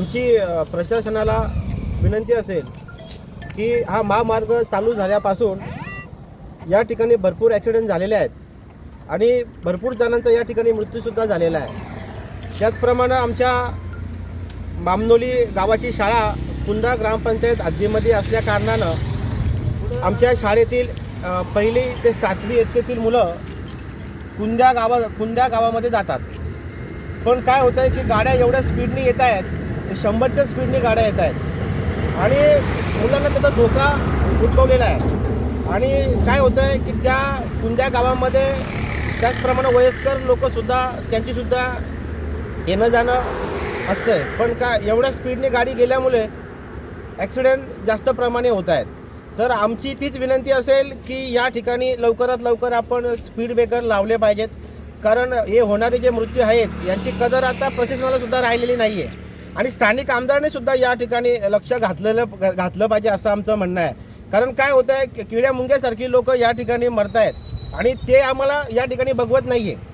आमची प्रशासनाला विनंती असेल की हा महामार्ग चालू झाल्यापासून या ठिकाणी भरपूर ॲक्सिडेंट झालेले आहेत आणि भरपूर जणांचा या ठिकाणी मृत्यूसुद्धा झालेला आहे। त्याचप्रमाणे आमच्या बामनोली गावाची शाळा कुंदा ग्रामपंचायत हद्दीमध्ये असल्या कारणानं आमच्या शाळेतील 1ली ते 7वी इयत्तेतील मुलं कुंद्या गावामध्ये जातात। पण काय होतं आहे की गाड्या एवढ्या स्पीडने येत आहेत, 100च्या स्पीडने गाड्या येत आहेत आणि मुलांना त्याचा धोका उद्भवलेला आहे। आणि काय होतं आहे की त्या कुंद्या गावामध्ये त्याचप्रमाणे वयस्कर लोकंसुद्धा त्यांचीसुद्धा येणं जाणं असतं आहे। पण एवढ्या स्पीडने गाडी गेल्यामुळे ॲक्सिडेंट जास्त प्रमाणे होत आहेत। तर आमची तीच विनंती असेल की या ठिकाणी लवकरात लवकर आपण स्पीड ब्रेकर लावले पाहिजेत, कारण हे होणारे जे मृत्यू आहेत यांची कदर आता प्रशासनालासुद्धा राहिलेली नाही आहे आणि स्थानिक आमदारांनी सुद्धा या ठिकाणी लक्ष घातलं पाहिजे असं आमचं म्हणणं आहे। कारण काय होतं आहे, किड्या मुंग्यासारखी लोक या ठिकाणी मरत आहेत आणि ते आम्हाला या ठिकाणी बघवत नाही आहे।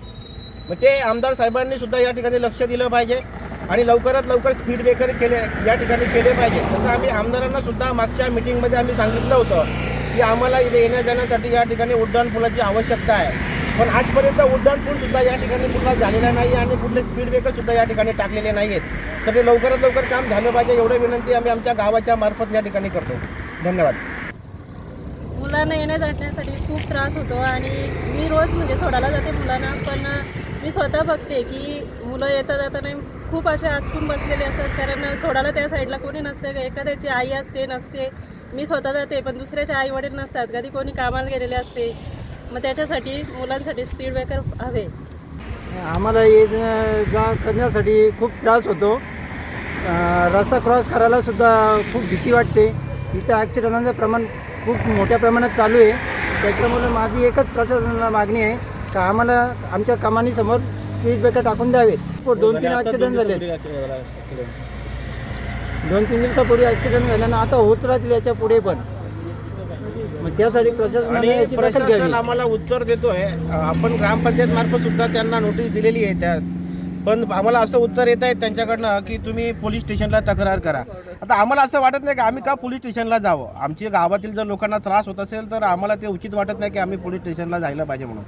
मग ते आमदार साहेबांनी सुद्धा या ठिकाणी लक्ष दिलं पाहिजे आणि लवकरात लवकर स्पीड ब्रेकर या ठिकाणी केले पाहिजे। तसं आम्ही आमदारांना सुद्धा मागच्या मीटिंगमध्ये आम्ही सांगितलं होतं की आम्हाला इथे येण्या जाण्यासाठी या ठिकाणी उड्डाणपुलाची आवश्यकता आहे, पण आजपर्यंत उड्डाणपूलसुद्धा या ठिकाणी कुठला झालेला नाही आणि कुठले स्पीड ब्रेकरसुद्धा या ठिकाणी टाकलेले नाही आहेत। तर ते लवकरात लवकर काम झालं पाहिजे एवढी विनंती आम्ही आमच्या गावाच्या मार्फत या ठिकाणी करतो। धन्यवाद। मुलांना येण्या जाण्यासाठी खूप त्रास होतो आणि मी रोज म्हणजे सोडायला जाते मुलांना, पण मी स्वतः बघते की मुलं येता जाताना खूप असे आचकून बसलेले असतात, कारण सोडायला त्या साईडला कोणी नसते, एखाद्याची आई असते नसते। मी स्वतः जाते पण दुसऱ्याचे आई वडील नसतात, कधी कोणी कामाला गेलेले असते। मग त्याच्यासाठी मुलांसाठी स्पीड ब्रेकर हवे। आम्हाला ये जा करण्यासाठी खूप त्रास होतो। रस्ता क्रॉस करायला सुद्धा खूप भीती वाटते। इथं ॲक्सिडेंटांचं प्रमाण खूप मोठ्या प्रमाणात चालू आहे। त्याच्यामुळे माझी एकच प्रशासनाला मागणी आहे का आम्हाला आमच्या कमानीसमोर स्पीड ब्रेकर टाकून द्यावे। 2-3 ॲक्सिडेंट झाले, 2-3 दिवसापूर्वी ॲक्सिडेंट झाल्यानं आता होत राहतील याच्या पुढे पण। मग त्यासाठी प्रशासनाने याची दखल घ्यावी। प्रशासन आम्हाला उत्तर देतोय, आपण ग्रामपंचायत मार्फत सुद्धा त्यांना नोटीस दिलेली आहे त्यात, पण आम्हाला असं उत्तर येत आहे त्यांच्याकडनं की तुम्ही पोलीस स्टेशनला तक्रार करा। आता आम्हाला असं वाटत नाही की आम्ही का पोलीस स्टेशनला जावं। आमच्या गावातील जर लोकांना त्रास होत असेल तर आम्हाला ते उचित वाटत नाही की आम्ही पोलीस स्टेशनला जायला पाहिजे म्हणून।